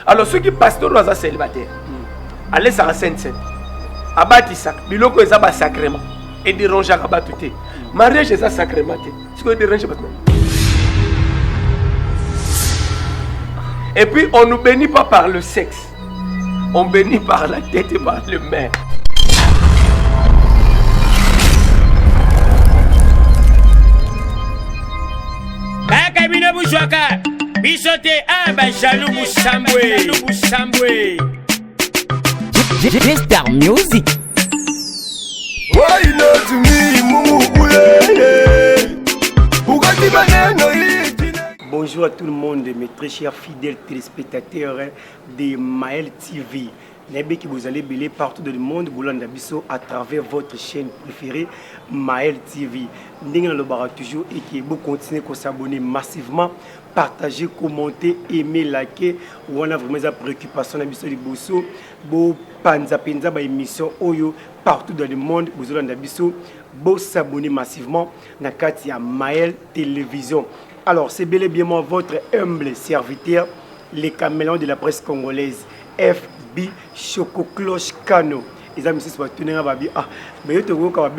Alors ceux qui pasteur doivent être célibataires. Allez ça sainte. Abati sac. Biloko est un sacrement. Et dérange à batouté. Mariage est un sacrement. Ce que dérange maintenant. Et puis on ne nous bénit pas par le sexe. On bénit par la tête et par le main. Kabina Bouchouaka, Bichoté, Jalou Bouchamboué. Star Music. Bonjour à tout le monde, mes très chers fidèles téléspectateurs de Maël TV. Qui vous allez bêler partout dans le monde, à travers votre chaîne préférée, Maël TV. Nous toujours et qui vous continuez à s'abonner massivement, partager, commenter, aimer, liker. On a vraiment des préoccupations de Bosso, Bo Panza Penza, émission Oyo, partout dans le monde, vous allez s'abonner massivement dans la Maël Télévision. Alors, c'est bel et bien moi, votre humble serviteur, les caméléons de la presse congolaise, FB Choco Cloche Kano. Ils ont mis sur le babi. Ah, mais je te vois comme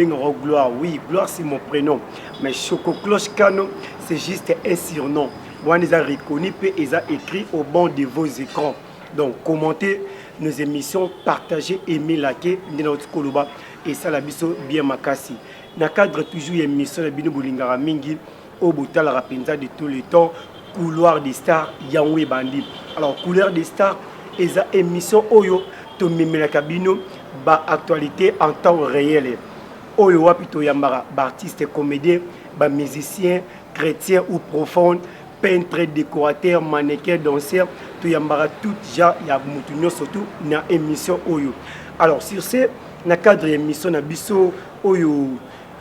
Gloire. Oui, Gloire c'est mon prénom. Mais Choco Cloche Kano, c'est juste un surnom. Moi, ils ont reconnu et ils ont écrit au bord de vos écrans. Donc, commentez nos émissions, partagez, aimez, likez, notre Koloba. Et ça, la biso bien makasi. Dans le cadre toujours émission de Bino Boulingara Mingi, au Botal Rapenza de tous les temps, Couloir des Stars, Yangwe Bandi. Alors, Couloir des Stars, et ça émission Oyo, to mimela kabino, ba actualité en temps réel. Oyo wapito yambara, ba artiste comédien, ba musicien, chrétien ou profond, peintre, décorateur, mannequin, danseur, to yambara tout genre ya mutunyo surtout na émission Oyo. Alors sur ce, na cadre émission na biso Oyo,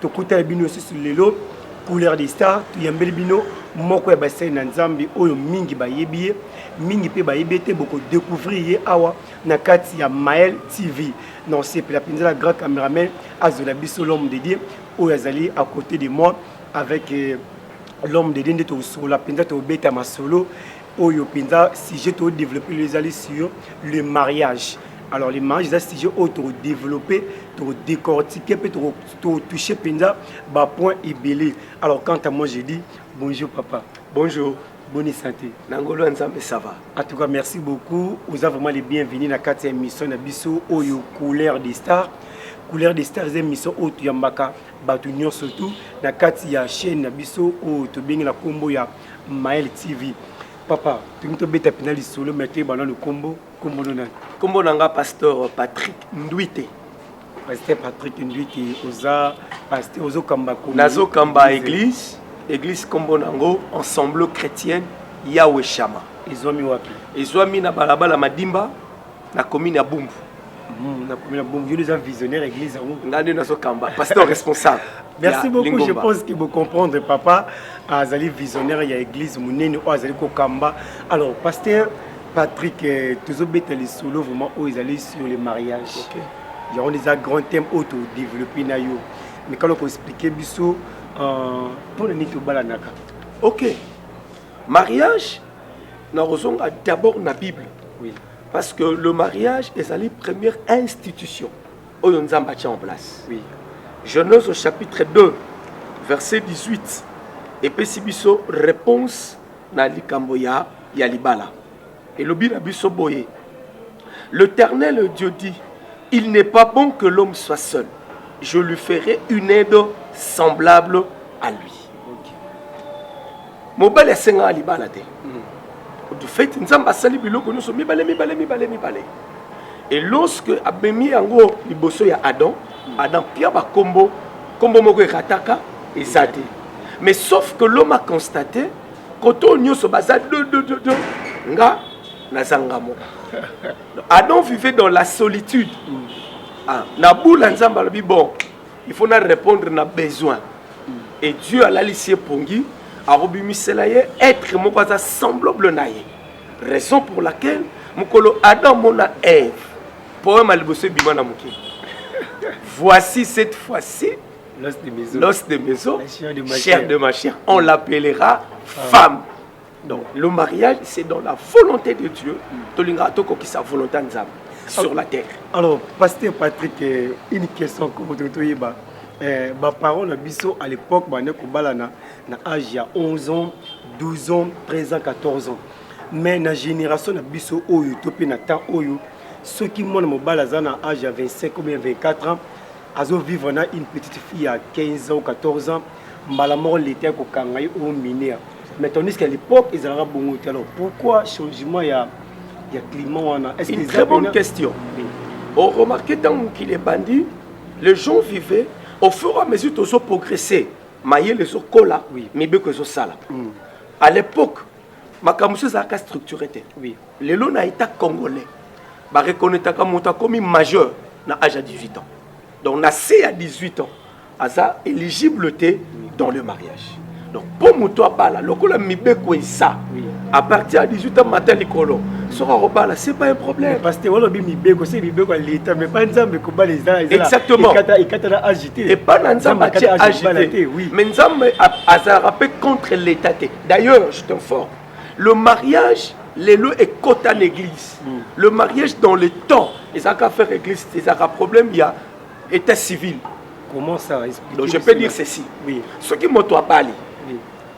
to kuta bino aussi sur le lot. Couleur des stars, tu yambeli bino, moko ya bassin na nzambi oyo mingi ba yebiye, mingi pe ba yebete beaucoup découvrir awa na kati ya Maël TV. Non, c'est la pinza grand caméraman Azola Biso l'homme de Dieu, oyo azali à côté de moi avec l'homme de Dieu de sur la pinza to beta ma solo oyo pinza si je te développer les alliés sur le mariage. Alors les mariages, c'est un sujet auto développé, pour décortiquer, pour toucher pinza, point et belé. Alors quant à moi, je dis bonjour papa. Bonjour. Bonne santé. Nangolo Nzambe, ça va. En tout cas, merci beaucoup. Vous avez vraiment les bienvenus dans cette émission de Bisso Oyo Couleur des Stars. Couleur des Stars, c'est une émission où tu yambaka, batunyo surtout. Dans cette chaîne de Bisso où tu bien la combo ya Maël TV. Papa, tu me bête à pénaliser solo, mais tu es le combo. Combo nanga pasteur Patrick Ndouité. Pasteur Patrick Ndouité, oza pasteur ozo kamba ko. Nazo kamba église combo nango ensemble chrétienne Yahweh Shama. Izomi wapi? Izomi na balabala Madimba na commune ya Bumbu. Na commune ya Bumbu, je suis visionnaire église à vous. Ngane nazo kamba, pasteur responsable. Merci beaucoup, je pense que vous comprenez papa, azali visionnaire ya église munene o azali ko kamba. Alors pasteur Patrick, toujours bête les solos vraiment où ils allaient sur le mariage. Okay. Il y a des grands thèmes auto développés na yo. Mais quand on peut expliquer biso pour le nito balanaka. OK. Mariage d'abord la Bible. Oui. Parce que le mariage est la première institution où nous avons bâti en place. Oui. Genèse au chapitre 2 verset 18. Et puis si biso réponse na likamboya ya libala. Et l'Éternel Dieu dit, il n'est pas bon que l'homme soit seul. Je lui ferai une aide semblable à lui. Mon bel est à l'ibala. Du fait, nous avons sali biloko nous sommes mibale. Et lorsque abemi yango liboso ya Adam pia ba kombo moko ekataka ezate. Mais sauf que l'homme a constaté koto nyoso baza deux nga Nazangamo. Adam vivait dans la solitude. Naboula Nzamba le bon, il faut répondre à nos besoins. Et Dieu a l'alicié pongi, a robimi selaye, être mon quoi semblable naïe. Raison pour laquelle Mukolo Adam mona Ève. Poème alibosé bimana muki. Voici cette fois-ci l'os de maison, chair de ma chair. On l'appellera femme. Donc, le mariage, c'est dans la volonté de Dieu. Tolinga toko qui sa volonté nzambe sur la terre. Alors, pasteur Patrick, une question comme vous ma parole à l'époque, na âge de 11 ans, 12 ans, 13 ans, 14 ans. Mais la génération de biso oyo, topé na temps oyo, ceux qui m'ont mobile à âge de 25 ou 24 ans, azo vivre na une petite fille à 15 ans ou 14 ans, malamor l'été ko kangai au mineur. Mais tandis qu'à l'époque, ils avaient bon. Alors pourquoi changement il y a climat? C'est une très bonne question. Oui. On remarquait tant qu'il est bandit, les gens vivaient au fur et à mesure qu'ils ont progressé. Maïe les ont cola, mais bien que sala. À l'époque, ma camusseuse a structuré. Oui. Les lots na été congolais. Ba reconnaître comme majeur na âge à 18 ans. Donc naissé à 18 ans, à ça éligibilité dans le mariage. Donc pour moi bala lokola mibeko ça à partir de 18 ans matin l'école sera robala c'est pas un problème parce que wala mibeko c'est mibeko l'état mais pas nzambe ko bala exactement et kata agité et pas nzambe agité oui mais nzambe a rappelé contre l'état. D'ailleurs je t'informe le mariage les lois est côté en église le mariage dans le temps et ça qu'a faire église c'est un problème il y a état civil. Comment ça donc je peux dire ceci oui ce qui m'ont bali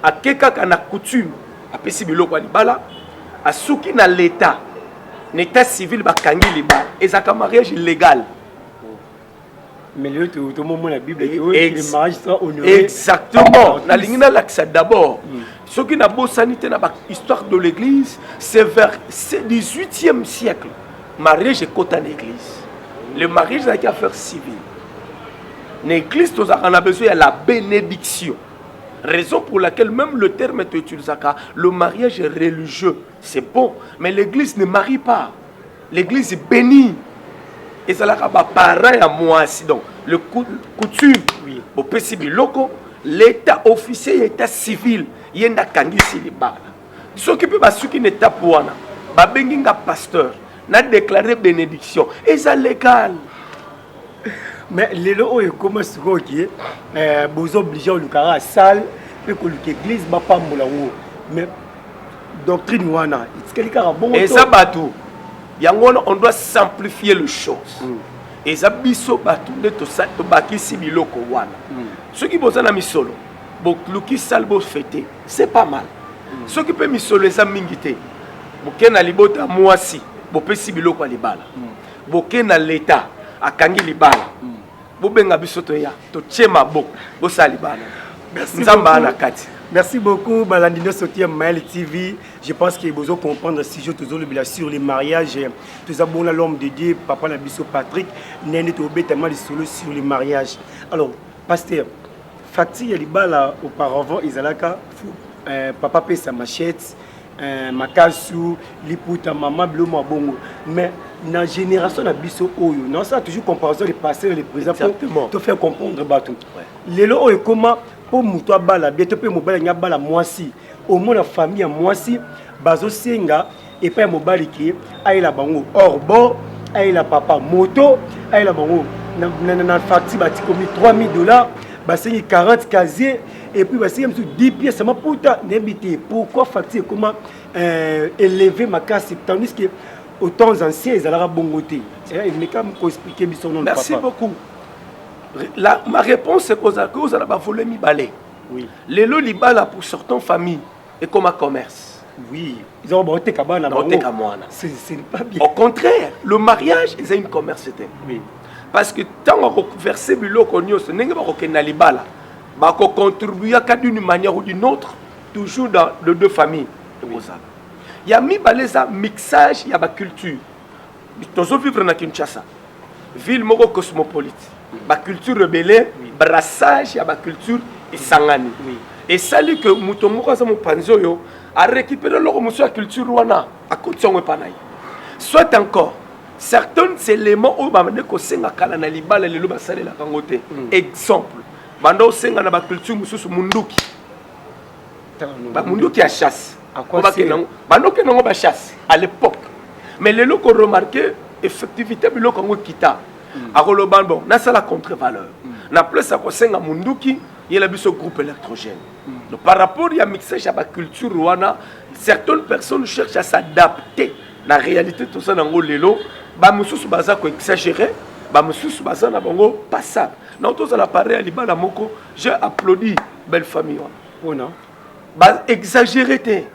à quelqu'un qui a coutume à pesi biloko libala à ceux qui na l'état l'état civil ba kangi libala et ça un mariage illégal mais le tout le monde la bible le mariage soit honoré exactement na lingina l'accès d'abord ceux qui na bosanité na histoire de l'église c'est vers le 18e siècle mariage est côté en église le mariage a qu'à faire civil l'église on a besoin de la bénédiction. Raison pour laquelle même le terme est utilisé. Le mariage est religieux, c'est bon, mais l'église ne marie pas. L'église est bénie. Et ça là, parents à moi aussi. Donc, le coutume, au PCB loco, l'état officiel et l'état civil, il y a un kangisi li bala. Ce qui peut pas ce qui n'est pas pour moi, ba benginga pasteur, n'a déclaré bénédiction. Et ça légal. Mais les lois comment ce qui est vous obligez le cara à salle et que l'église va pas moulaou mais doctrine wana c'est quelque bon et ça batou on doit simplifier les choses et ça biso batou de tout ça to bakisi biloko wana ceux qui bossent na misolo bon luki salbo fêter c'est pas mal ceux qui peut misolo ça mingité bokena libota mwasi bo pesi biloko libala bokena l'état akangi libala merci beaucoup Balandino Sotia Maël TV. Je pense que vous allez comprendre si je toujours le sur les mariages tout abon l'homme de Dieu papa Nabiso Patrick n'est tombé tellement sur les mariages. Alors pasteur Fakti Yalibala auparavant Isalaka papa paie sa machette makasu liputa mama bloma bongo mais na génération na biso oyo non ça toujours comparaison de passer les présents pour te faire comprendre batou lelo oyo comment pour muto bala bientôt pe mobala nya bala mwasi au moins la famille mwasi bazo senga et pas mobali qui aille la bango orbo aille la papa moto aille la bango na facture bati comme $3000 basengi 40 casiers et puis basengi 10 pièces ça m'a puta n'habité pourquoi facture comment élever ma casse tandis que autant anciens ils allaient bongoter il me quand expliquer son nom. Merci beaucoup. Ma réponse c'est que vous allez voler mi balai. Oui. Les lots libala pour certaines familles et comme un commerce. Oui. Ils ont monté cabana. C'est pas bien. Au contraire, le mariage c'est une commerce. Oui. Parce que tant on verser biloko nyos n'engue ba kokena libala ba ko contribuer d'une manière ou d'une autre toujours dans les deux familles. Il y a mis baleza mixage il y a ba culture. Tozo vivre na Kinshasa. Ville moko cosmopolite. Ba culture rebelle, brassage il y a ba culture et sangani. Et ça lui que mutomoko za mopanzo yo a récupérer leur monsieur la culture wana à côté son panay. Soit encore certains éléments au bamane ko senga kala na libala lelo basale la kangote. Exemple, bando senga na ba culture mususu munduki. Ba munduki a chasse. Bando ke nango ba chasse à l'époque. Mais les locaux remarqué effectivité biloko ngo kita. A koloban bon, na ça la contre-valeur. Na place à ko senga munduki, il y a biso groupe électrogène. Donc par rapport à mixage à la culture rwanda, certaines personnes cherchent à s'adapter la réalité tout ça dans lelo ba mususu baza ko exagérer ba mususu baza na bango passable na tous à l'appareil à libala moko j'ai applaudi belle famille oh non ba exagérer té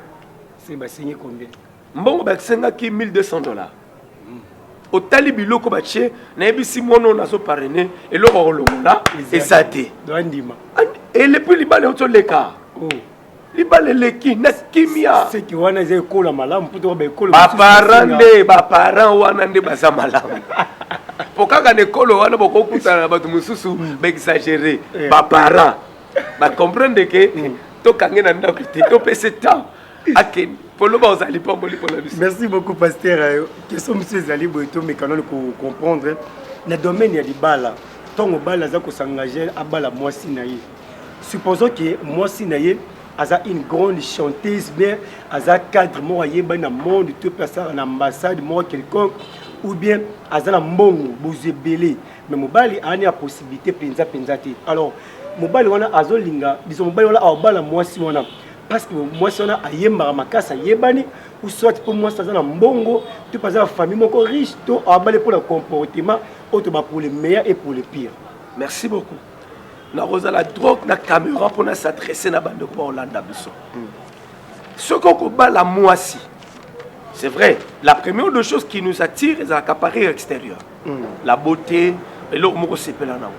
c'est ba signé combien mbongo ba senga ki $1200 au tali biloko ba che na ebisi mono na so parrainer et le rolonga et ça té doandima et le plus libala auto leka oh libala leki na kimia c'est qui wana ze kola malamu puto ba kola ba parents wana nde baza malamu pokaka ne kolo wana boko kutana batu mususu ba exagérer ba parents ba comprendre que to kangena ndako te to pese temps aken polo ba ozali pa mboli pour la vie. Merci beaucoup pasteur question monsieur Zali Boito mais quand on comprendre le domaine ya libala tongo bala za ko s'engager à bala mwasi na ye supposons que mwasi na ye aza une grande chanteuse bien aza cadre mo yeba na monde tout personne en ambassade mo quelconque ou bien aza na mbongo bozebele mais mobali ani a possibilité penza te alors mobali wana azolinga disons mobali wana abala mwasi wana parce que mwasi wana ayemba makasa yebani ou soit pour moi ça na mbongo tout pas la famille moko riche to abale pour le comportement auto ba pour le meilleur et pour le pire. Merci beaucoup. Na rosa la drogue na caméra pour s'adresser na bande pour Hollande biso. Ce qu'on bat la moisi. C'est vrai, la première des choses qui nous attire c'est l'accaparé extérieur. La beauté et l'autre moko sepela na.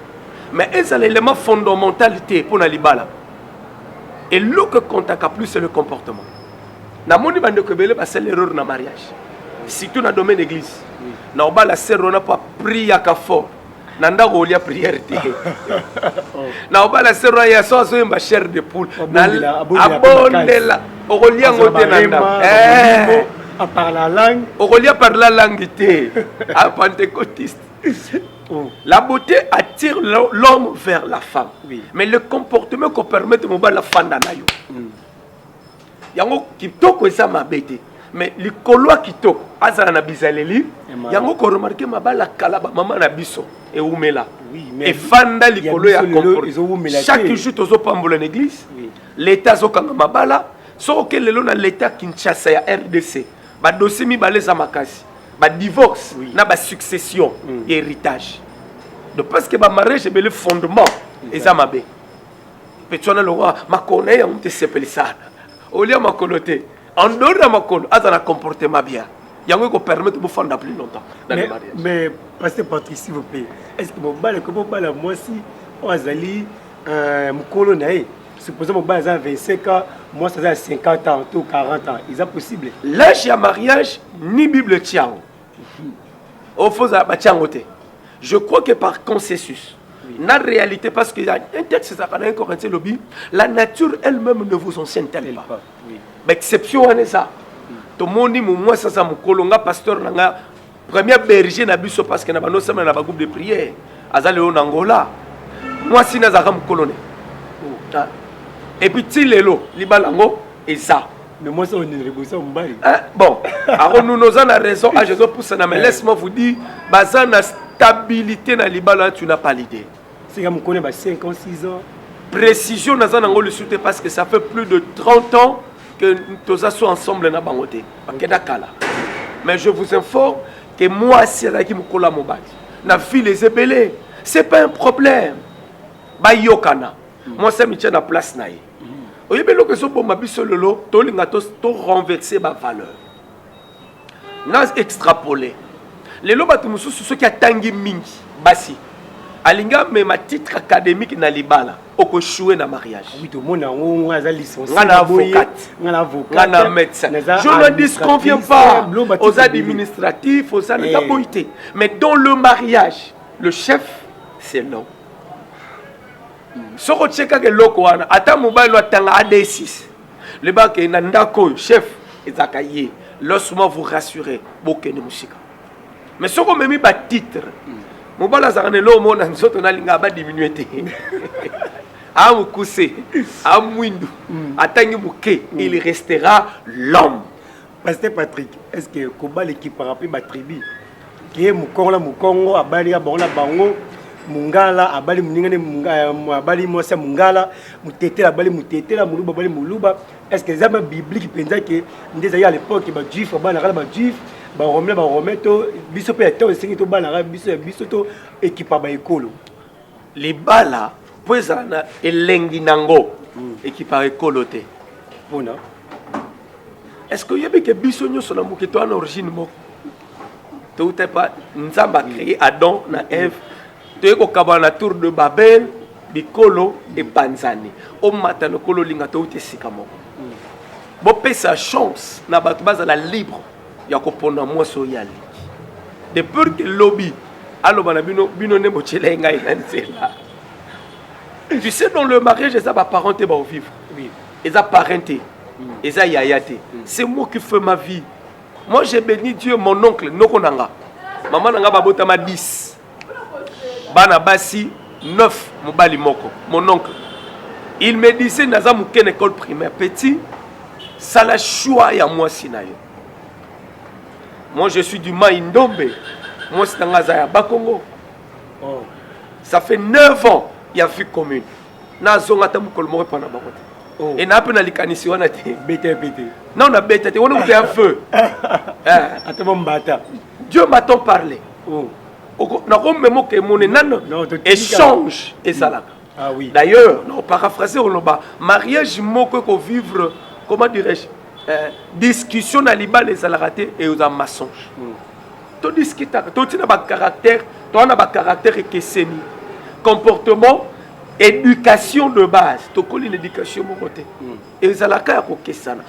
Mais c'est l'élément fondamental pour na libala. Et l'autre que compte plus c'est le comportement. Na moni bande ko belé c'est l'erreur na mariage. Surtout dans le domaine d'église. Na ba la sœur on n'a pas prié à fort. Nanda rolia prière te na obala sero ya so yemba chair de poule na abondela rolia ngote nanda à par la langue rolia par la langue te à pentecôtiste. La beauté attire l'homme vers la femme, mais le comportement qu'on permet de mobile la femme d'anayo yango kitoko esa mabete mais le coloa kitoko azala na bizaleli yango ko remarquer mabala kalaba maman na biso et umela et fanda le colo ya comporter chaque jour tozo pambola l'église l'état zo kanga mabala so que lelo na l'état Kinshasa ya RDC ba dossier mi baleza makasi ba divorce na ba succession et héritage de parce que ba mariage est le fondement eza mabe petona le roi makone ya mte sepelisa olia makolote en dehors de makolo azana comportement bien yango ko permettre de faire plus longtemps dans le mariage. Mais pasteur Patrick s'il vous plaît, est-ce que mon bal comme bal moi si on azali mukolo nae supposons mon bal a 25 ans moi ça a 50 ans ou 40 ans, est-ce possible? L'âge à mariage ni Bible tiango. Au faux ba tiango te. Je crois que par consensus la réalité, parce qu'il y a un texte, ça parle encore un lobby, la nature elle-même ne vous enseigne tellement pas. Mais exception, on est ça. Tout le monde dit, moi, ça, mon colonga, pasteur, nanga, premier berger, n'a biso parce qu'il y a un groupe de prière. Azale en Angola. Moi, si n'a pas mon colonel. Et puis, tu l'es là, libalango, et ça. Mais moi, ça, on est rebossé en bari. Bon, alors nous avons raison, à Jésus pour ça, mais laisse-moi vous dire, bazan na stabilité dans Libala, tu n'as pas l'idée. C'est comme on connaît 5 ans, 6 ans. Précision dans un le soutien parce que ça fait plus de 30 ans que nous sommes ensemble dans Bangote. Mais je vous informe que moi, si je suis là, na vie les ébélés, ce n'est pas un problème. Moi, c'est Michel na place naïe. Au lieu de ce que je suis lolo, tu renverser ma valeur. Nas extrapoler. Les lois de ceux qui a tangi mingi, basi. Alinga mais ma titre académique na libala oko chouer na mariage. Oui, tout le monde a un licence. On a avocat, on a médecin. Je ne disconviens pas aux administratifs, aux administratifs. Mais dans le mariage, le chef, c'est l'homme. Si on check que loko wana, ata mobile wa tanga AD6. Le bac est nandako chef ezakaye. Laisse-moi vous rassurer, bokene musika. Mais si on me met ba titre mobala zakane lo mona nsoto na linga ba diminuer te amu kuse amwindu atangi muke il restera l'homme. Pasteur Patrick, est-ce que koba l'équipe par rapport à tribu qui est mukongo abali ya bango mungala abali muningane abali mosa mungala mutetela abali mutetela muluba abali muluba. Est-ce que ça biblique penza que ndeza ya l'époque ba juif bana kala ba juif ba romain to biso pe to singi to bana biso to équipe ba ekolo libala poza na elengi nango équipe ba ekolo te bona. Est-ce que yebi ke biso nyoso na muketo en origine moko to te pas nzamba créé Adam na Ève to ko kabana tour de Babel bikolo et banzani o matano kolo linga to te sika moko bo pesa chance na bato bazala libre ya kopona mwaso yali de peur que lobby aloba na bino ne bochele ngai na nzela. Tu sais, dans le mariage les parenté ba vivre oui les parenté les yayate c'est moi qui fais ma vie. Moi j'ai béni Dieu mon oncle nokonanga maman nanga babotama 10 bana basi 9 mobali moko mon oncle il me disait naza mukene école primaire petit ça la choix ya moi sinayo. Moi je suis du Maïndombe, moi c'est dans Azaya Bakongo. Oh. Ça fait 9 ans il y a vu commune na zonga tamu kolmo repana bakote. Oh. Et na pe na likanisi wana te bete non na bete te on a un feu. Dieu m'a tant parlé. Oh. Na ko memo ke moné nan échange et salaka. Ah oui. D'ailleurs, non paraphraser on ba mariage moko ko vivre comment dirais-je discussion na liba les alaraté et aux mensonges. To discuter to tina ba caractère, to na ba caractère et seni. Comportement, éducation de base, to koli l'éducation mon côté. Et les alaka ko kesana.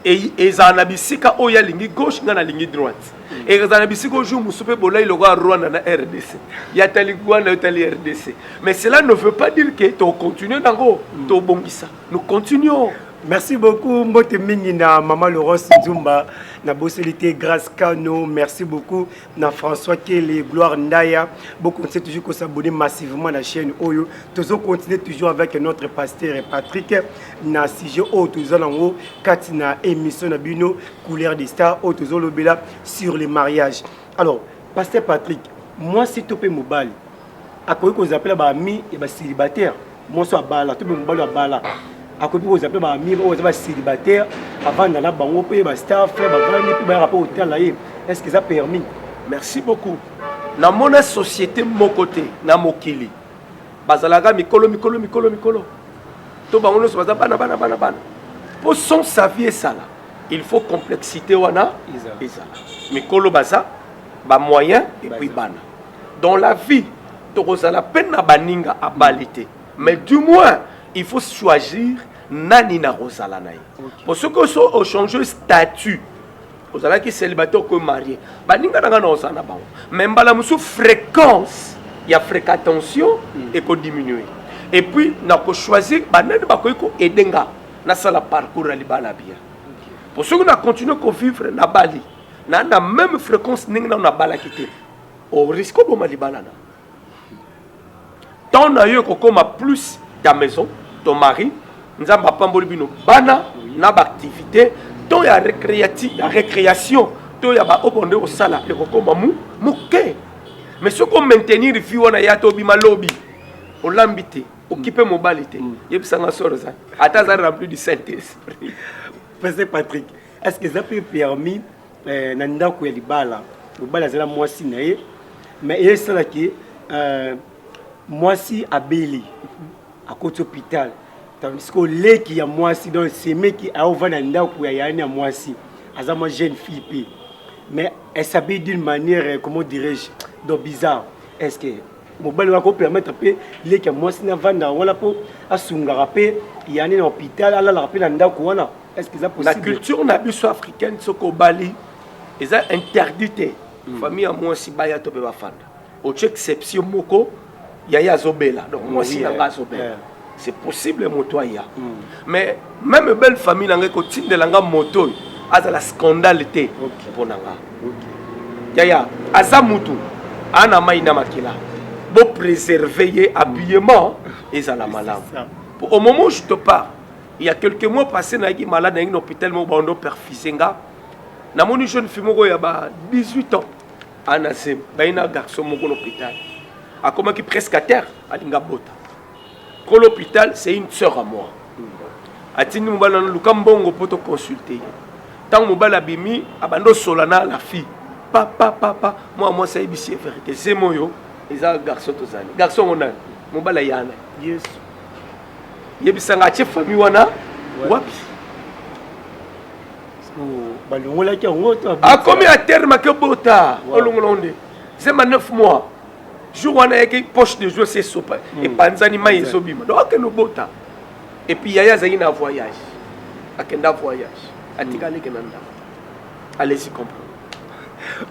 Et za bisika oya lingi gauche ngana lingi droite. Et za bisika jour musupe bola il aura Rwanda na RDC. Ya tali Rwanda tali RDC. Mais cela ne veut pas dire que tu continues nango, to bongisa. Nous continuons. Merci beaucoup, Mbote Mingina, Maman Laurence Nzumba, na Bosselité, Grâce Kano, merci beaucoup, na François Kelly, Gloire Ndaya. Beaucoup continuez toujours à s'abonner massivement à la chaîne Oyo. Toujours continuer toujours avec notre pasteur Patrick, na sujet Oyo, toujours en haut, Katina émission na Bino, couleur des stars, Oyo, toujours le bela sur les mariages. Alors, pasteur Patrick, moi, si tu peux m'oublier, à quoi qu'on appelle ami et célibataire, moi, je suis à Bala, tu peux m'oublier à Bala. À côté vous appelez amis vous êtes célibataire avant d'aller bango payer ba staff ba vendre puis ba rapport hôtel là est-ce que ça permis? Merci beaucoup. Na mon société mon côté na mokili bazalaga mikolo to bango so baza bana pour son sa vie ça là il faut complexité wana ezala mikolo baza ba moyen et puis bana dans la vie to kozala peine na baninga abalité mais du moins il faut choisir nani na rosala naï. Pour ceux qui ont changé de statut, vous allez qui célibataire ou marié, baninga na na rosala ba. Même bala musu fréquence, il y a fréquentation et qu'on diminue. Et puis na ko choisir banani ba ko edenga na sala parcours ali bala bien. Pour ceux qui na continuer ko vivre na Bali, na même fréquence ninga na bala kité. Au risque de mali balana. Tant na yo ko koma plus ta maison ton mari nous avons pas bino bana na activité ton ya récréation ton ya ba obonde au sala et ko mamu muke mais ce qu'on maintenir vie wana ya to bima lobby au lambité occuper mobilité yebisa nga soro ça ataza rempli du Saint-Esprit. Pasteur Patrick, est-ce que ça peut permis na ndako ya libala zela mwasi na ye mais il est là qui mwasi abeli à côté hôpital tandis que les qui a moi si donc c'est mais qui a ouvert un ndako ya yani a moi si azama jeune fille mais elle s'habille d'une manière comment dirais-je donc bizarre. Est-ce que mobile va ko permettre pe les qui a moi si na vanda wala po asunga rapé yani na hôpital ala la rappeler ndako wana est-ce que ça possible? La culture na biso africaine soko bali eza interdité famille a moi si baya to be bafanda autre exception moko yaya zobela donc moi si nga zobela c'est possible motoya mais même belle famille nanga ko tindela nga moto aza la scandale té pour nanga yaya azamutu ana maina makila bo préserver habillement et ça la malade au moment où je te parle il y a quelques mois passé na qui malade dans un hôpital mo bando perfisenga na moni jeune fille moko ya ba 18 ans ana se ba ina garçon moko l'hôpital a comment qui presque à terre à Lingabota. Pour l'hôpital, c'est une sœur à moi. Atini mobala na lukambongo poto consulter. Tant mobala bimi abando solana la fille. Papa, moi ça ibisi vérité. C'est moi yo, ils a garçon tozali. Garçon on a mobala yana. Yes. Yebisanga chef famille wana wapi. Balongola ki ngoto. A combien à terme que bota olongolonde. C'est 9 mois. Jour on a qui poche de jour c'est sopa et panzani ma yesobima. Donc que no bota. Et puis yaya zayina voyage. Akenda voyage. Atikale kenanda. Allez-y comprendre.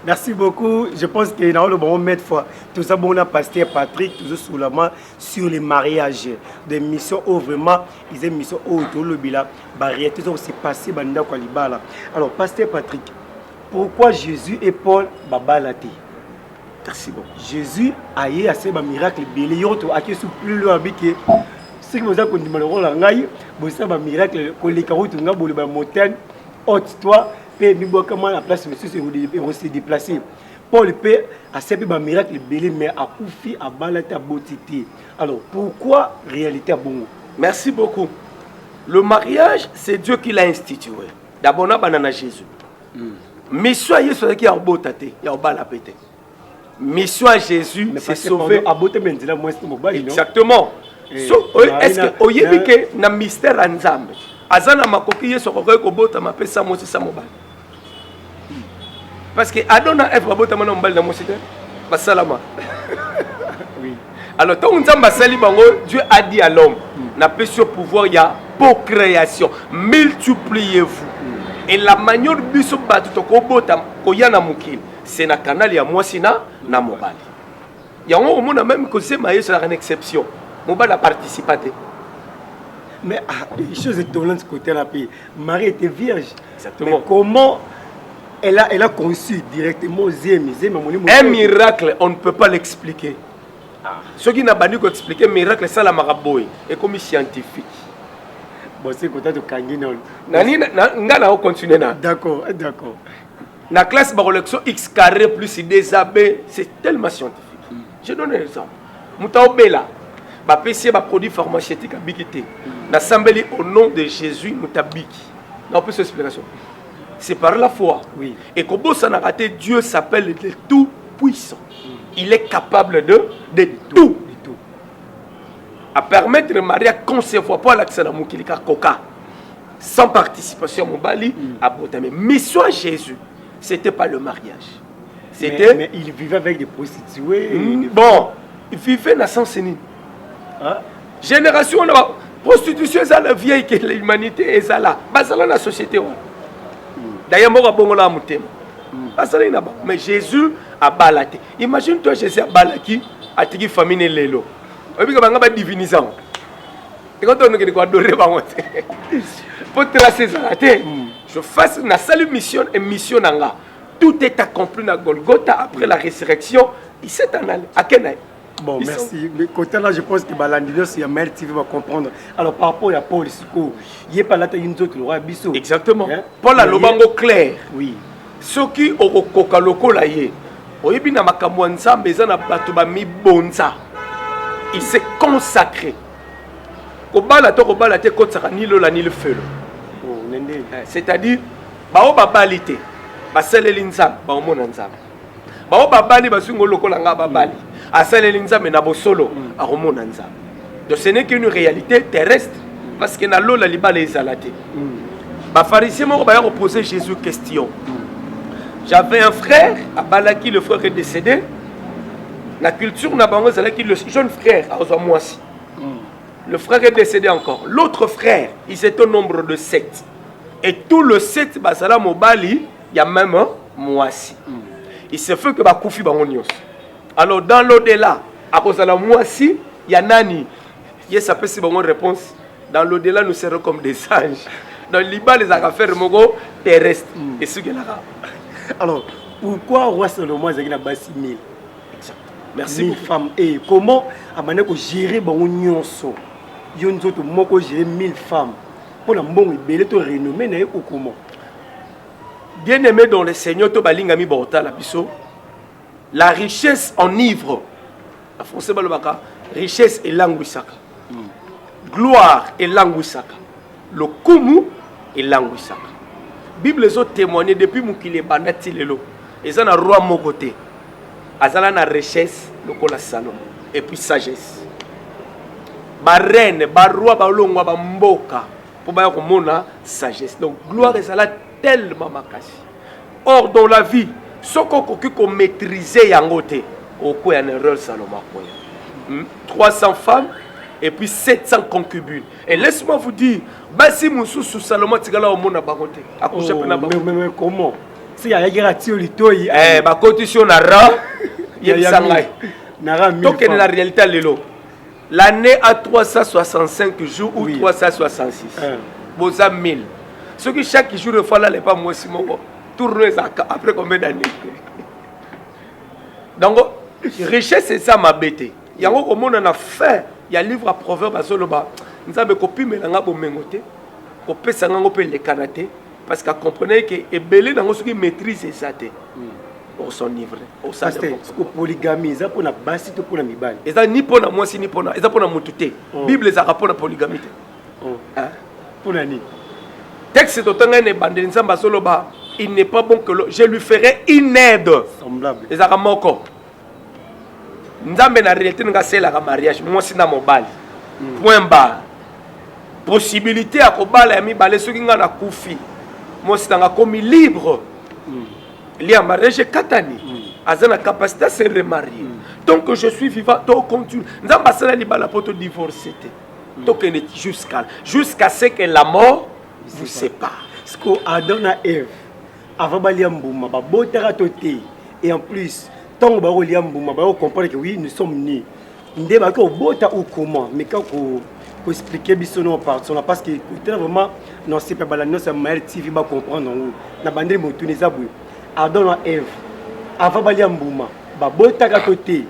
Merci beaucoup. Je pense que dans le bon mettre fois tout ça bon a pasteur Patrick toujours sous la main sur les mariages des missions où vraiment ils aiment mission au le bila barrière tout ça s'est passé banda kwa libala. Alors pasteur Patrick, pourquoi Jésus et Paul babalati? Merci beaucoup. Jésus a eu assez de miracles belé yoto a qui sous plus loin que ce que vous avez connu malheureusement ngai bon ça ba miracle ko les carottes nga boli ba montagne haute toi pe mi boka la place monsieur se déplacer. Paul peut a servi ba miracle belé mais a koufi a balata botité. Alors pourquoi réalité bon? Merci beaucoup. Le mariage, c'est Dieu qui l'a institué. D'abord na banana Jésus. Mais soyez ceux qui a botate, il y a bala pété. Mission à Jésus, c'est sauver. Exactement. Est-ce que vous avez que dans le mystère ensemble, Azana makoki yeso kokoye kobota mapesa mosi sa mobile. Parce que Adona F babota mana mobile na mosi te. Basalama. Oui. Alors tant nzamba sali bango, Dieu a dit à l'homme, n'a pas ce pouvoir il y a pour création, multipliez-vous. Et la manière biso batu to kobota koyana mukili. C'est na canal ya moi sina na mobile. Ya on mona même que c'est maïs c'est une exception. Mobile a participé. Mais une chose étonnante de ce côté-là, Marie était vierge. Exactement. Mais comment elle a conçu directement un miracle, on ne peut pas l'expliquer. Ce qui n'a pas dû expliquer miracle, c'est la maraboui. Et comme scientifique. Bon, c'est côté de Kanginol. On va continuer. D'accord. La classe Barolexion X carré plus IDZB, c'est tellement scientifique. Je donne un exemple. Moutao Bela, ba PC ba produit pharmaceutique à Bikité. L'assemblée au nom de Jésus Moutabiki. Non, plus explication. C'est par la foi. Oui. Et comme ça n'a raté, Dieu s'appelle le Tout-Puissant. Il est capable de tout. À permettre de Marie à concevoir pas l'accès à Moukilika Koka. Sans participation Mobali à Botamé. Mission à Jésus, c'était pas le mariage. C'était. Mais il vivait avec des prostituées. Bon, il vivait dans son sénile. Hein? Génération, prostitution, c'est la vieille que l'humanité est là. C'est la société. D'ailleurs, moi, mais Jésus a balaté. Imagine-toi, Jésus a balaté à tes familles lélo. Et puis, il y a une divinisation. Et quand on a adoré, pour tracer ça, je fasse une seule mission et mission. Tout est accompli dans Golgotha après la résurrection. Il s'est en allé. À quel âge? Bon, merci. Mais côté là, je pense que Balandinos et Mel TV va comprendre. Alors, par rapport à Paul, il n'y a pas là, une autre loi, Bissot. Exactement. Paul a le bango clair. Oui. Ceux qui ont coca loco là, il s'est consacré. C'est-à-dire, babalité. Baseleli nzambe baomona nzambe bao babali basungo lokola nga babali aseleli nzambe na bosolo akomona nzambe. Donc ce n'est qu'une réalité terrestre parce que na lola libala ezalate. Ba pharisiens mo ba poser Jésus question. J'avais un frère à Balaki, le frère est décédé. La culture n'a pas zalaki le jeune frère à Moisi. Le frère est décédé encore. L'autre frère, ils étaient au nombre de 7. Et tout le 7 basala mobali il y a même un moisi. Il se fait que Bakoufi Bangonios. Alors dans l'au-delà, à cause de la moisi, il y a Nani. Il y a sa bonne réponse. Dans l'au-delà, nous serons comme des anges. Dans le Liban, les affaires terrestres. Et ce qu'il a. Alors, pourquoi Roi Salomon a gagné 1000? Merci. 1000 femmes. Et comment a gérer Bangonios? Il y a gérer 1000 femmes. Pour la bonne belle renommée, comment? Bien-aimé dans le Seigneur, la richesse enivre. En français, balobaka richesse et languisaka. Gloire et languisaka. Le kumu et languisaka. Bible les autres témoigné depuis mukile bandati lelo. Ils ont un roi mokoté. Azala na richesse lokola Salomon et puis sagesse. Ba reine, ba roi, ba longwa, ba mboka pour ba komona sagesse. Donc gloire est là tellement makasi. Or dans la vie, ce qu'on maîtriser yangote au quoi une erreur Salomon. 300 femmes et puis 700 concubines. Et laisse-moi vous dire, basi musu sous Salomon tigala au monde bakote. Accoucher pena ba. Mais comment? Si ya yagera tio litoi. Ba condition na ra yebisangai. Na ra 1000. Donc la réalité lelo. L'année a 365 jours ou 366. Boza 1000. Ce qui chaque jour il faut là pas moi si mon tourner ça après combien d'années? Donc richesse c'est ça ma bête. Yango comme on en a fait, il y a livre à proverbe à Zoloba. Nous avons copié mais l'anga bomengote. Copé ça n'ango pe les kanaté parce qu'à comprenez que et belé dans ce qui maîtrise ça té. Pour son livre. Pour ça c'est polygamie, ça pour na basi to pour na mibali. Et ça ni pour na moi si ni pour na, et ça pour na mututé. Bible ça rapport na polygamie. Hein? Pour na ni. Texte d'autant ne bandé nzamba Zoloba, il n'est pas bon que je lui ferai une aide semblable. Et ça ramoko. Nzambe na réalité nga c'est la mariage moi si na mobile point bas possibilité à kobala ya mibale soki nga na kufi moi si nga comme libre li en mariage katani azana capacité à se remarier donc que je suis vivant to continue nzamba sala li bala poto divorcer to que jusqu'à ce que la mort vous sépare ce que Adam et Ève avant bali mbuma ba botara toté et en plus tant que vous comprenez que oui, nous sommes nés. Nous devons bota ou comment, mais quand vous expliquez bisono parce que vraiment non c'est pas balano ça Maël TV va comprendre nous. Na bandé mo tunisa bu. Adam et Ève. Avant bali mbuma, ba bota ka côté.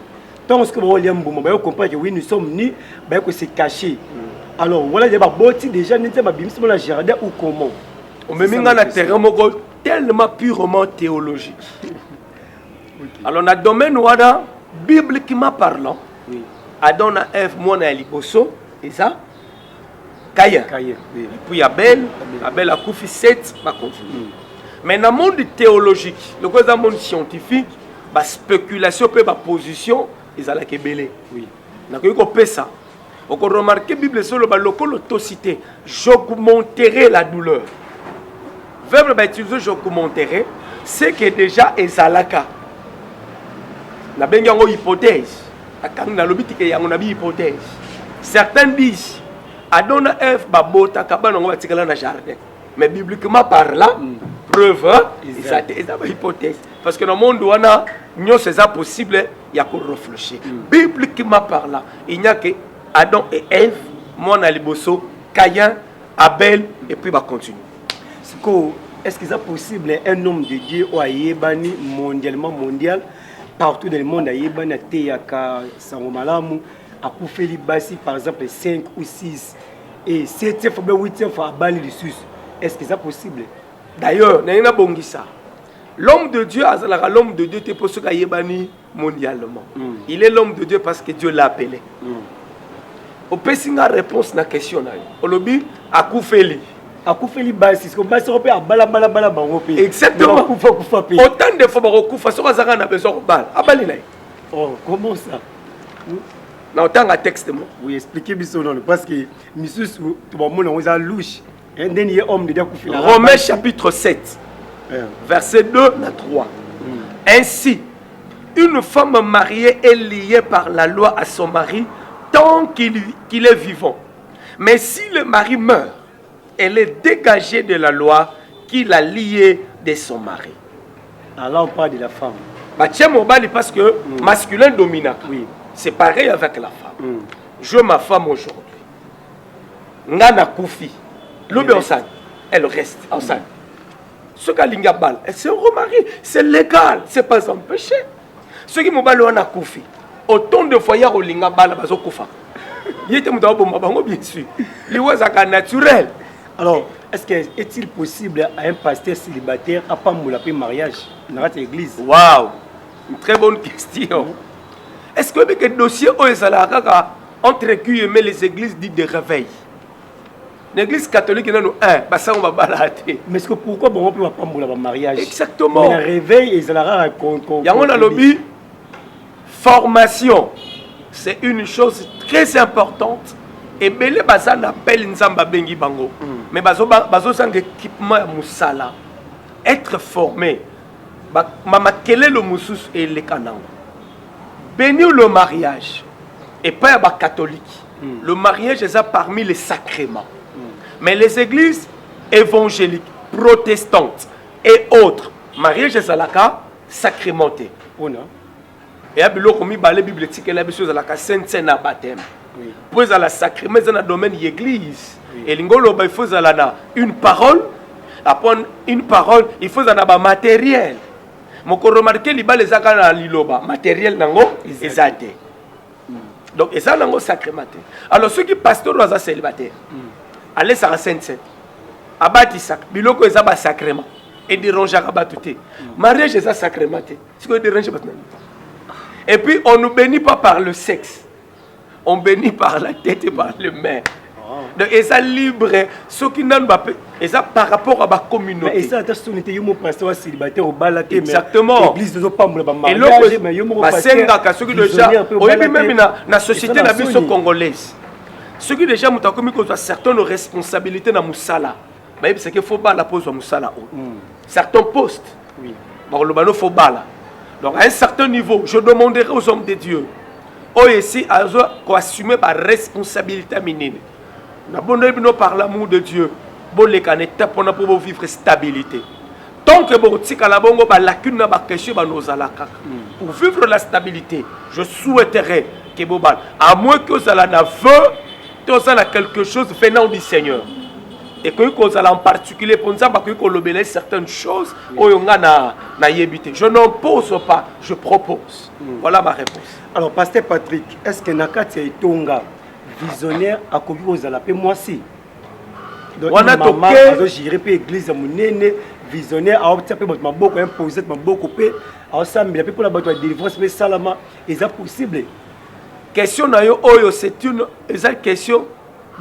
Tant que vous mbuma, ba comprendre que oui, nous sommes nés, ba ko se cacher. Alors voilà, il y a boti déjà n'était pas bimsi dans la jardin ou comment. On me minga na terrain moko tellement purement théologique. Alors, dans le domaine ouada, bibliquement parlant, Adam et Ève, moi, na liboso, et ça, Caïn. Et puis Abel a couffé 7, va continuer. Mais dans le monde théologique, le monde scientifique, la spéculation, la position, ils allaient kebele. Donc, il faut ça. On peut remarquer, la Bible, sur le l'autocité, j'augmenterai la douleur. Le verbe utilisé, j'augmenterai, c'est que déjà, Ezalaka. Na bengi yango hypothèse akang na lobiti ke yango na bi hypothèse certains disent Adam et Ève babota kabana ngo batikala na jardin mais bibliquement parlant preuve c'est une hypothèse parce que dans le monde wana nyo c'est ça possible il y a qu'on réfléchir bibliquement parlant il n'y a que Adam et Ève mon aliboso Caïn Abel et puis va continuer est-ce que c'est possible un homme de Dieu ou ayebani mondial partout dans le monde, il y a des gens qui ont par exemple 5 ou 6 et 7 ou 8 fois à est-ce que c'est possible? D'ailleurs, l'homme de Dieu, l'homme de Dieu, c'est pour ce qu'il est mondialement. Il est l'homme de Dieu parce que Dieu l'a appelé. On peut avoir une réponse à la question. On l'a dit à Koufeli. Exactement. Autant de fois on a besoin de balle. Oh, comment ça? Non, autant un texte. Oui, expliquez bien parce que monsieur tout le monde a louche. Un dernier homme de Romains chapitre 7, verset 2 à 3. Ainsi, une femme mariée est liée par la loi à son mari tant qu'il est vivant. Mais si le mari meurt, elle est dégagée de la loi qui l'a liée de son mari. Alors on parle de la femme. Parce que masculin dominant. Oui. C'est pareil avec la femme. Je ma femme aujourd'hui. Ngana Koufi. L'oubé enceinte. Elle reste enceinte. Ce qu'Alinga Bal, elle se remarie. C'est légal. C'est pas un péché. Ce qui m'a dit à Koufi. Autant de fois, il y a Olinga Bal, il y a Koufa. Il était bien sûr. Il est naturel. Alors, est-il possible à un pasteur célibataire à pas moulaper mariage dans notre église? Waouh, une très bonne question. est-ce que le dossier entre guillemets les églises dites de réveil? L'église catholique, il y a un, ça on va balader. Mais est-ce que pourquoi on peut pas le mariage? Exactement. Mais le réveil, il y a un lobby. Formation, c'est une chose très importante. Et belé baza n'appelle Nzamba Bengi Bango. Mais bazo sang équipement à Moussala. Être formé. Mama quel est le moussous et le canon? Bénir le mariage. Et pas à catholique. Le mariage est parmi les sacrements. Mais les églises évangéliques, protestantes et autres, mariage est sacramenté. Et à biloko mi balé bibliothèque et la chose à la sainte na baptême. Puis à la sacrement dans le domaine de l'église. Et l'ingolo il faut à une parole, après une parole, il faut à matériel. Mon ko remarquer li ba les akana liloba matériel nango ezate. Donc et ça nango sacramenté. Alors ceux qui pasteur doivent célibataire. Allez ça sainte. Abati sac biloko ezaba sacrement et dérange abatuté. Mariage est sacramenté. Ce que dérange maintenant. Et puis, on ne bénit pas par le sexe. On bénit par la tête et par le main. Donc, et ça libre. Ce qui n'ont pas et ça par rapport à ma communauté. Et ça, c'est un pasteur célibataire au balaté. Exactement. L'église ne pas me et l'autre, c'est ceux qui déjà, même dans la société la vie congolaise. Ceux qui déjà ont commis certaines responsabilités dans Moussala. C'est qu'il faut pas la pose à Moussala. Certains postes. Bon, le bano faut pas. Donc à un certain niveau, je demanderai aux hommes de Dieu, ici, à assumer ma responsabilité minime. Nous par l'amour de Dieu, pour vivre stabilité. Tant que pour vivre la stabilité, je souhaiterais que à moins que vous ayez quelque chose venant du Seigneur. Et que vous allez en particulier pour nous que certaines choses, je n'impose pas, je propose. Voilà ma réponse. Alors, Pasteur Patrick, est-ce que Nakati est Tonga visionnaire à Kobi aux Alapé moi si? Donc, maman, j'irai pas église à mon néné, visionnaire à obtenir ma beaucoup imposé, ma beaucoup paix, à ensemble, il pour la bataille de délivrance, mais salama, est-ce possible? Question nayo oyo, c'est une question.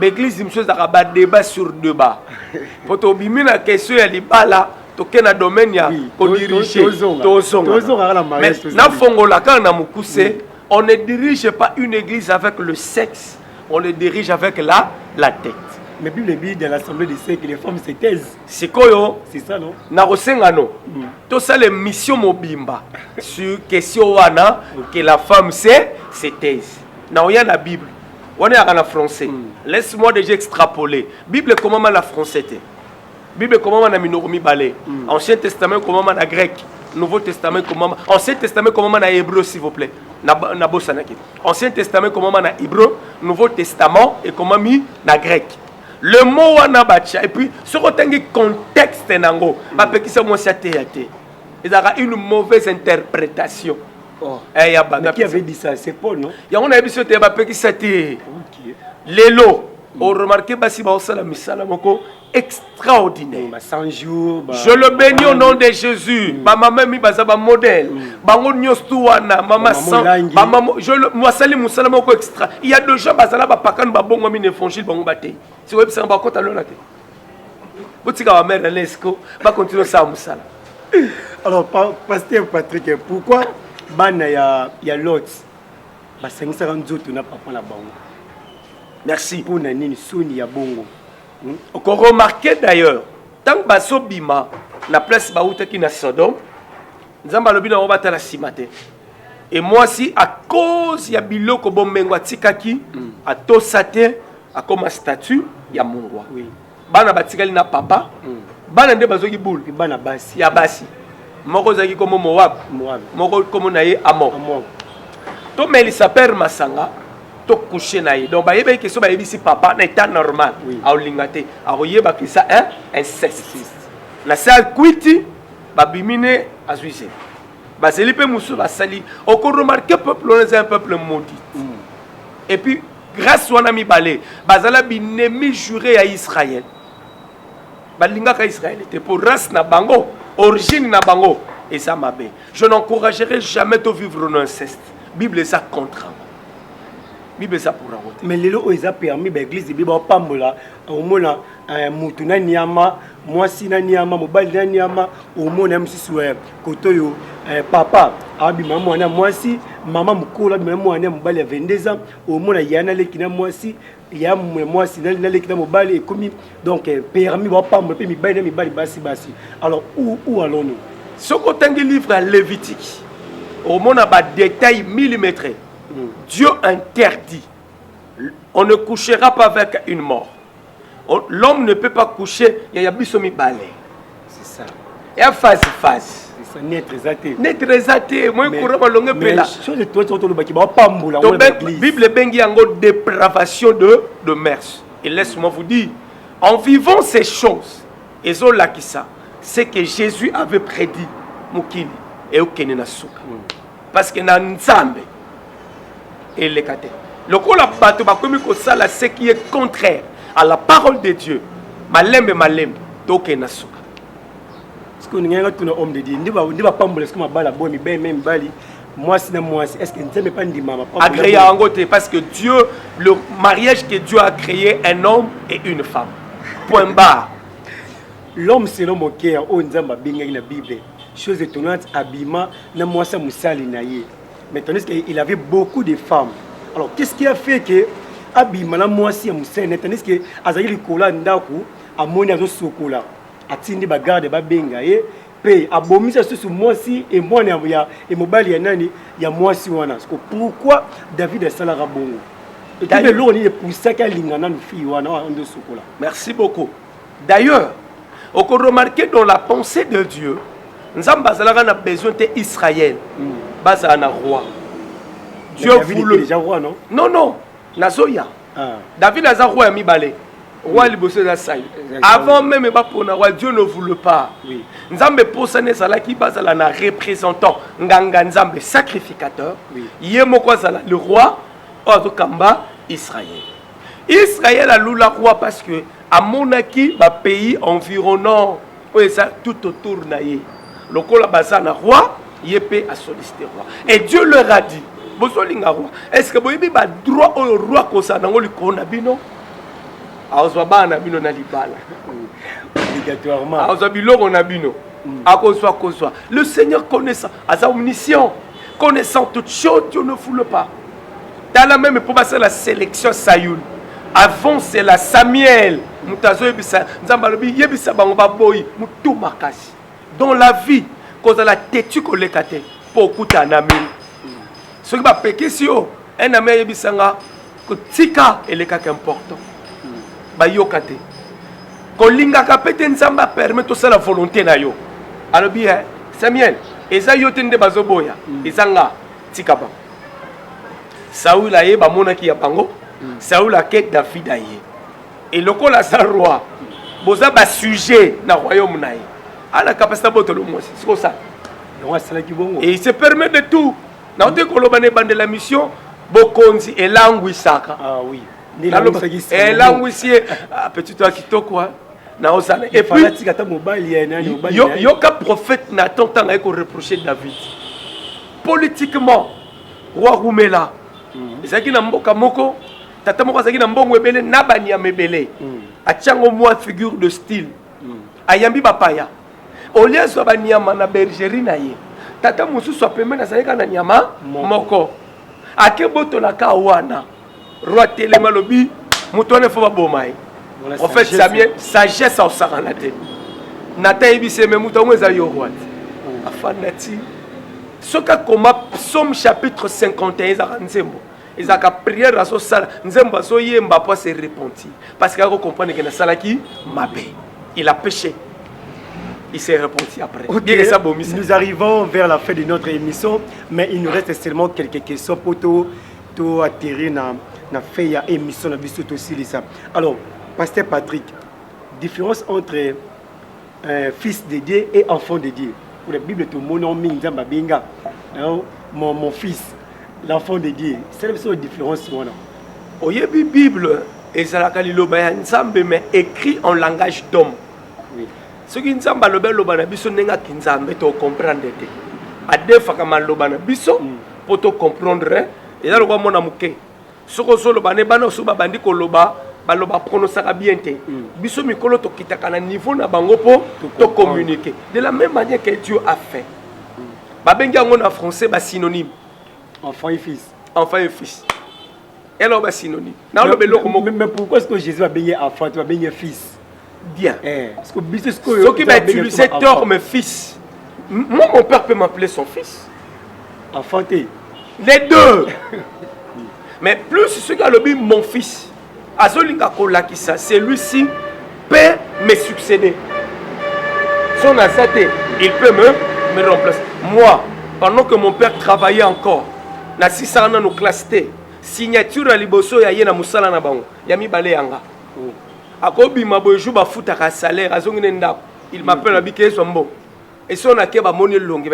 L'église, il y a un débat sur débat. Pour te dire la question, il y a là, tu as un domaine pour diriger. Mais on ne dirige pas une église avec le sexe, on le dirige avec la tête. Mais puis le but de l'Assemblée des siècles, les femmes se taisent. C'est quoi? C'est ça, non? Tout ça, les missions mobimba sur question que la femme se taise. Non, il y a la Bible. On est en français. Laisse-moi déjà extrapoler. Bible, comment la français? Bible, comment la minoromi balé? Ancien Testament, comment la grec? Nouveau Testament, comment? Ancien Testament, comment la hébreu, s'il vous plaît? Ancien Testament, comment la hébreu? Nouveau Testament, et comment mi la grec? Le mot anabacha. Et puis, ce contexte, il y a une mauvaise interprétation. Mais qui avait dit ça? C'est Paul, non? Il y a un émission qui s'est dit Lélo. On remarque que c'est extraordinaire. 100 jours. Je le bénis au nom de Jésus. Maman mi bazaba modèle. Bango nyostuana mama sans. Maman je le moi sali musalama ko extra. Il y a deux gens bazala ba pakan ba bongo mi évangile bango baté. Si web ça ba ko talo na té. Botika wa mère Lesco ba continuer ça musala. Alors Pasteur Patrick, pourquoi bana ya lot ba 500 nzoto na papa na bango? Merci. Pour nani soni ya bongo. On remarque d'ailleurs, tant que baso bima la place baouta qui na Sodome, nzamba lobi na obata la simate. Et moi si à cause ya biloko bombengo tikaki a tosate a comme statut ya mungwa. Oui. Bana batikali na papa. Bana nde bazo ki boule. Bana basi. Ya basi. Moko zaki comme Moab. Moko comme naye Amon. To Melissa père Masanga. To coucher naïe donc bah yéba question bah yébi papa na état normal a olingate a yéba que ça inceste la salle quiti ba bimine azuise ba zelipe musu ba sali on remarquer peuple on est un peuple maudit et puis grâce à nami balé bazala binemi juré à Israël balinga ka Israël était pour race na bango origine na bango et ça m'a bé je n'encouragerai jamais de vivre en inceste Bible ça contre. Bible ça pour raconter. Mais les lois ont permis l'église de Bible pambola au mona mutuna niama moi sina niama mobali na niama au mona msisu kotoyo papa abi maman na moi si maman mukola bi maman na mobali ya 22 ans au mona yana lekina moi si ya moi si na lekina mobali ekomi donc permis ba pambola pe mi bali basi alors où allons-nous ce côté livre Lévitique au mona ba détail millimétré. Dieu interdit. On ne couchera pas avec une mort. L'homme ne peut pas coucher. Il y a bisomi balé. C'est ça. Il y a phase. C'est ça. N'est exaté. Moi, je cours longue pela. Bible bengi en dépravation de mœurs. Et laisse-moi vous dire, en vivant ces choses, et c'est que Jésus avait prédit Mukini et Okene Nasuka. Parce que dans Nzambe et les kate. Le coup la bateau ba comme ça ce qui est contraire à la parole de Dieu. Malembe donc nasuka. Parce que nous avons un homme de Dieu. Nous va pas me laisser comme bala boy mi ben même bali. Moi c'est moi est-ce que nous pas dit maman a créé en côté parce que Dieu le mariage que Dieu a créé un homme et une femme. Point barre. L'homme c'est l'homme au cœur on nzamba binga na Bible. Chose étonnante habillement na moi ça musali naie. Mais tandis qu'il avait beaucoup de femmes. Alors, qu'est-ce qui a fait que Abimana Moisi a Moussene, tandis que Azaïli Kola Ndaku a Monia Sokola, a Tindi Bagarde Babengaye, Pay, a Bomisa sous Moisi et moi et Mobali Nani, il y a Moisi Wana. Pourquoi David est Salara Bongo? Et quand l'on est pour ça qu'à Lingana nous fit Wana en de Sokola. Merci beaucoup. D'ailleurs, on peut remarquer dans la pensée de Dieu, nous avons besoin d'Israël. Basa na roi. Dieu voulait déjà roi non? Non, Nazoya. David a roi mi balé. Roi liboso da sai. Avant même pas pour na roi, Dieu ne voulait pas. Oui. Nzambe posane sala ki bazala na représentant nganga nzambe sacrificateur. Oui. Yemoko sala le roi Odokamba Israël. Israël a lula roi parce que à monaki ba pays environnant ça tout autour naie. Lokola bazana roi Yépé a sollicité roi. Et Dieu leur a dit, est-ce que vous avez droit au roi comme ça dans le Konabino? Obligatoirement. Le Seigneur connaissant, à omniscient, connaissant toutes choses, Dieu ne foule pas. Dans la même pour passer la sélection Sayoul. Avant c'est la Samuel. Dans la vie, quand la tête que les kate pour écouter un ami ce qui va péquer si un ami yebisanga que tika et les cas important ba yo kate ko linga ka pete nzamba permet tout ça la volonté na yo alors bien Samuel eza yo tende bazoboya ezanga tika ba Saoul aye ba monaki ya bango Saoul a quête David aye et lokola sa roi boza ba sujet na royaume na ye à la capacité de le c'est comme ça. Et il se permet de tout. Dans de la mission, Bokonzi et Languisaka. Ah oui. Et Languisier, petit toi qui toi quoi. Et puis, Yoka prophète Nathan a reproché David. Politiquement, roi Roumela, Zaki Namboka Moko, Tata Moko Zaki Nambongo Ebele, Nabania Mebele, a Tchango moi figure de style, Ayambi Bapaya. Au lieu de ba nyama na bergerie na ye tata musu so pembe na saleka na nyama moko akeboto la ka wana roi telema lobi mutone fo ba bomai en fait Samuel sagesse au saranate nata ebise me mutongo za yo roi afanati soka koma psaume chapitre 51 za nzembo ezaka prière à so sala nzembo so yemba pour se repentir parce qu'il a comprendre que na sala ki mabe il a péché. Il s'est repenti après. Okay. Nous arrivons vers la fin de notre émission, mais il nous reste seulement quelques questions pour tout atterrir dans la fin de l'émission. Alors, Pasteur Patrick, différence entre fils de Dieu et enfant de Dieu. Pour la Bible, tout le monde mon fils, l'enfant de Dieu. C'est la différence. Oui, la Bible, mais écrit en langage d'homme. Ce qui nous a dit, c'est que nous comprendre. À deux fois, nous avons pour te comprendre. Et là, le roi mon amouké. Ce que je veux dire, c'est que loba prononcer bien. Biso mikolo to kitaka na niveau na bango po to communiquer. De la même manière que Dieu a fait. Babengi yango na français ba synonyme. Enfant et fils. Enfant et fils. Et là, ba synonyme. Mais pourquoi est-ce que Jésus va bénir enfant, tu vas bénir fils? Bien. Parce que ceux qui va utiliser terme fils. Moi, mon père peut m'appeler son fils. Enfanté. Les deux. Mais plus ce qui a le but, mon fils. C'est lui-ci peut me succéder. Son ancêtre, il peut me remplacer. Moi, pendant que mon père travaillait encore, na sisana no classe T, signature à liboso ya yena musala na bango, ya mi balé yanga. Akobi maboyou ba futa ka salaire azongine ndako. Il m'appelle abike sombo. Et si on a keba moni longue,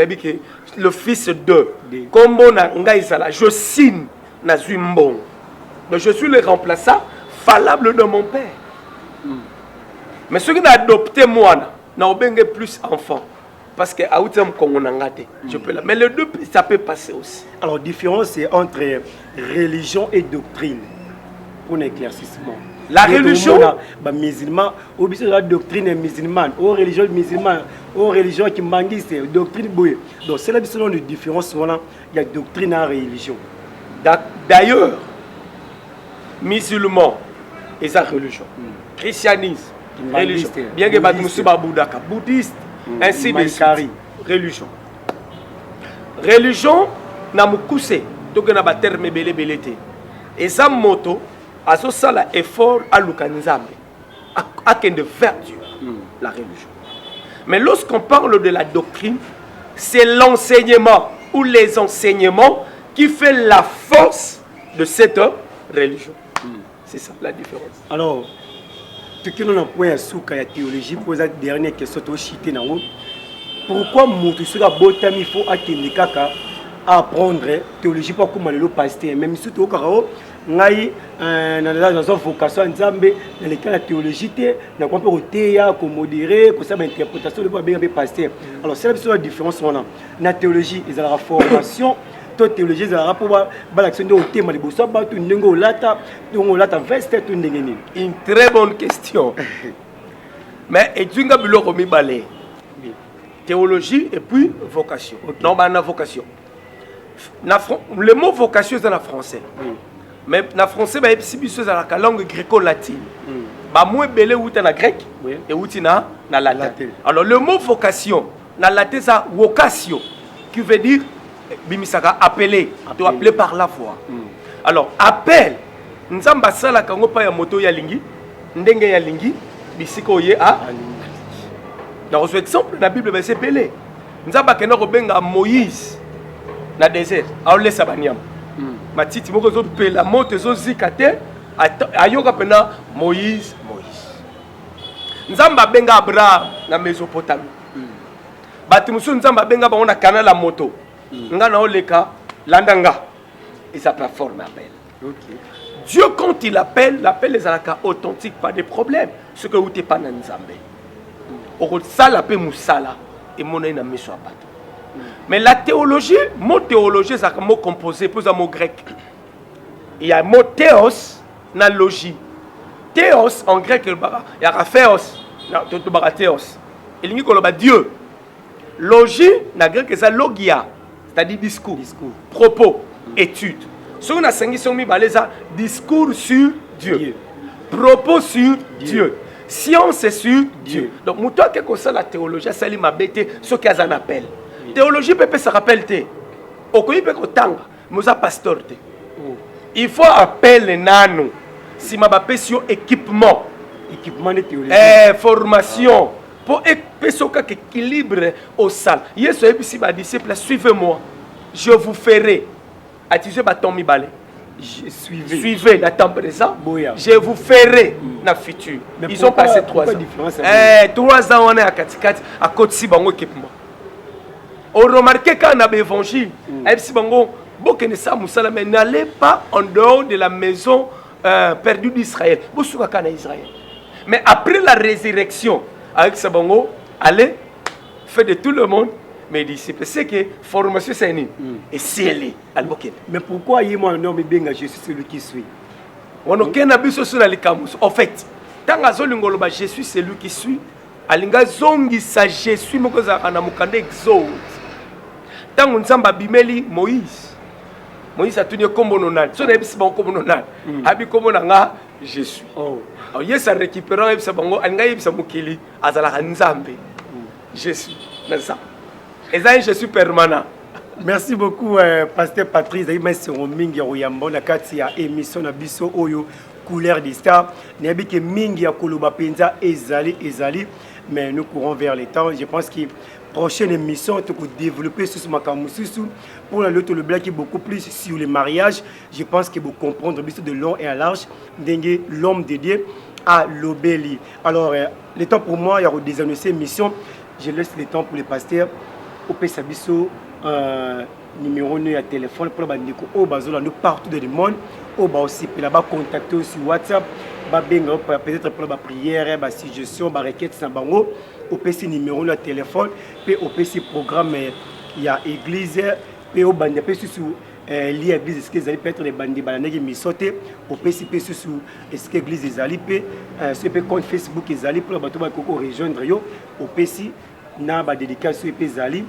le fils de Kombo na ngaizala, je signe na zumbon. Donc je suis le remplaçant valable de mon père. Mais ceux qui ont adopté moi, n'ont plus enfant. Parce que je peux là. Mais les deux, ça peut passer aussi. Alors, la différence c'est entre religion et doctrine. Pour un éclaircissement. La religion, musulman, ou bien la doctrine musulmane, ou religion musulmane, ou religion qui mangue, c'est doctrine bouée. Donc, c'est la différence, il y a doctrine et religion. D'ailleurs, musulman, et sa religion. Christianisme, religion. Bien que Batmusu Baboudaka, bouddhiste, ainsi de suite. Religion. Religion, na mukuse, donc na terme belé belete. Et sa moto, a ce sala effort à l'ukanzambe, à qu'un de vertu, la religion. Mais lorsqu'on parle de la doctrine, c'est l'enseignement ou les enseignements qui fait la force de cette religion. C'est ça la différence. Alors, tu qui nous point à la théologie, pose la dernière question, pourquoi Moutou sur la botte, il faut apprendre la théologie pour comment le pasteur, même si tu ngai dans une vocation nzambe dans lequel la théologie na quoi peut théa comme modéré comme ça interprétation de bien pasteur. Alors c'est la différence on a na théologie ils ont la formation to théologie ils ont rapport ba l'action de thème de bossa ba tu ndenge olata veste tu ndenge ni. Une très bonne question. Mais et tu ngabilo biloko mibale. Théologie et puis vocation. Okay. Non ba na vocation. Le mot vocation c'est en français. Mais en français, c'est la langue gréco-latine. Moi, je suis en grec et je suis en latin. Alors, le mot vocation, dans latin, c'est vocation, qui veut dire appeler, appeler par la voix. Alors, appel, nous avons la kango pa ya moto ya lingi, ndenge ya lingi, bisiko ye a. Dans ce exemple, la Bible va s'appeler. Nous avons Moïse dans le désert, à Olesabaniam. Matiti moko zo pe la moto zo zikate ayoka pena Moïse. Nzamba benga Abraham na Mésopotamie. Batimusu nzamba benga ba on a canal la moto. Nga na oleka landanga. Et ça plateforme appelle. Okay. Dieu quand il appelle, l'appel les alaka authentique, pas de problème. Ce que vous t'es pas na nzambe. Oko sala pe musala et mona na miso abato. Mais la théologie, mot théologie, c'est un mot composé, plus un mot grec. Il y a un mot théos, dans logie. Théos, en grec, il y a théos. Il y a Dieu. Logie, en grec, c'est logia, c'est-à-dire discours. Propos, étude. Si on a 500 000 discours sur Dieu. Propos sur Dieu. Science sur Dieu. Donc, moi, quelque chose la théologie, c'est ce qu'il y a un appel. Théologie peut se rappeler. Okoyi peut kotanga, moza pasteur te. Il faut appeler nano. Si ma bapé sur équipement de théologie. Formation pour équilibre au salle. Yesu ebisi ba disciples suivez-moi. Je vous ferai. Attisez baton mi balé. Suivez la temps présent. Je vous ferai na futur. Ils ont passé 3 ans. 3 ans on est à Katikati à côté si bango équipement. On remarque quand on a l'évangile, n'allez pas en dehors de la maison perdue d'Israël. Mais après la résurrection, avec Sabongo, allez, faites de tout le monde mes disciples. C'est que formation c'est une et c'est elle alboken. Mais pourquoi il moi non mais bien je suis celui qui suis. On a qu'un abisso sur la likamus. En fait, tant que zolingolo ba je suis celui qui suis. Alinga zongi sa je suis moko za kana mukande exode. Tant on samba bimeli Moïse. Moïse a tenu kombo nonal. So na ebisi ba kombo nonal. Abi kombo nanga je suis. Oh. Alors yes a récupérant ebisa bango alinga ebisa mukili azala nzambe. Je suis. N'est-ce pas? Et ça je suis permanent. Merci beaucoup pasteur Patrice ayi mesi mingi oyambo na kati ya émission na biso oyo couleur des stars. Nebi ke mingi ya koloba penza ezali mais nous courons vers le temps. Je pense que prochaine émission tu peux développer sur ce makamususu pour l'autre le blague beaucoup plus sur le mariage. Je pense que vous comprendre biso de long et à large dengue l'homme dédié à l'obéli. Alors le temps pour moi il y a des annoncés émission. Je laisse le temps pour les pasteurs au Pesabiso numéro de téléphone pour les au bazola nous partout dans le monde au bas aussi pour là-bas contacter sur WhatsApp peut-être pour la prière ba suggestion ba requête sans bango au PC numéro de téléphone puis au PC programme il y a église puis au bande PC sur l'église est-ce que vous allez peut-être les bandits balanegi mi sauter au PC sur est-ce que l'église des ali pe sur pe compte Facebook les ali pour bato ba koko rejoindre yo au PC na ba dédicace sur pe zali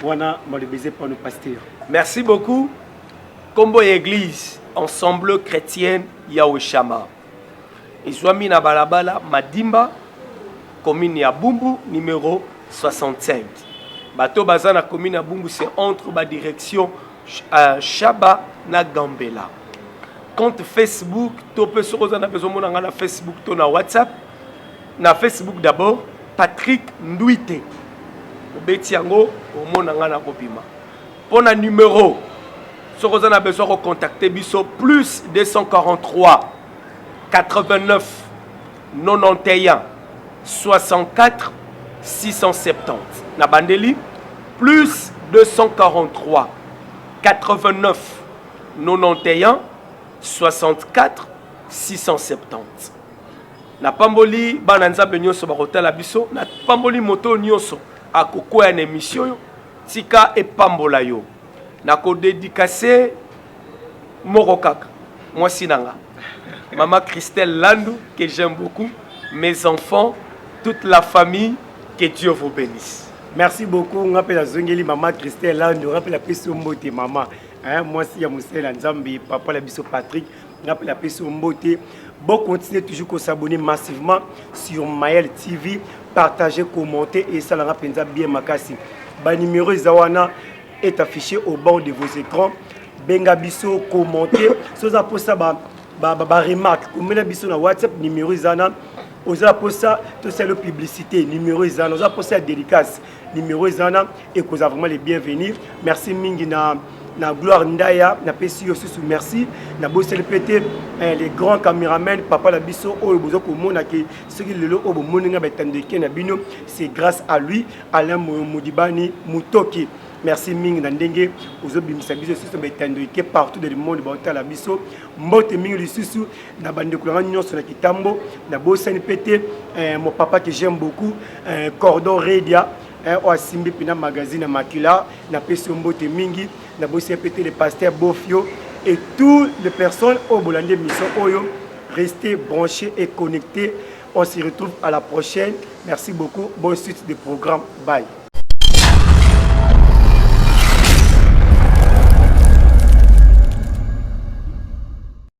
wana mo le baiser pour nos pasteurs. Merci beaucoup. Combo église ensemble chrétienne Yaoshama. Izwami na balabala Madimba commune ya Bumbu numéro 65. Bato bazana commune ya Bumbu c'est entre ba direction Shaba na Gambela. Compte Facebook to pe so kozana besoin mona na Facebook to na WhatsApp. Na Facebook d'abord Patrick Nduite. Betiango au mona na kopima. Pour un numéro so kozana besoin de contacter biso plus 243 89 91 64 670. Na bandeli plus 243 89 91 64 670. Na pamboli bananza benyoso bakotala biso na pamboli moto nyoso akokoya na émission tika e pambola yo na ko dédicacer moko kaka moi sinanga maman Christelle Landou que j'aime beaucoup, mes enfants, toute la famille, que Dieu vous bénisse. Merci beaucoup. On appelle la Zongeli maman Christelle Landou, on appelle la personne Mbote maman. Moi si ya Moussel Nzambi, papa la biso Patrick, on appelle la personne Mbote. Bon, continuez toujours à s'abonner massivement sur Maël TV, partager, commenter et ça la penza bien makasi. Ba numéro Zawana est affiché au bord de vos écrans. Benga biso commenter, soza pour ça ba remarque, comme la biso na WhatsApp numéro Zana, oza pour ça tout ça le publicité numéro Zana, oza pour ça dédicace numéro Zana et que vous avez vraiment les bienvenus. Merci mingi na gloire ndaya na pesi aussi sous merci na bossel pété les grands caméramans papa la biso o bozo ko mona ke ce qui le o moninga betande ke na bino c'est grâce à lui Alain Modibani Mutoki. Merci mingi na ndenge ozo bimisa biso sous betande ke partout dans le monde ba la biso mbote mingi lisusu na bande ko nyonso na kitambo na bossel pété mon papa que j'aime beaucoup Cordon Redia au Simbi Pina magazine Macula na pesi mbote mingi na bossé pété le pasteur Bofio et toutes les personnes au Bolande mission Oyo. Restez branchés et connectés. On se retrouve à la prochaine. Merci beaucoup. Bonne suite de programme. Bye.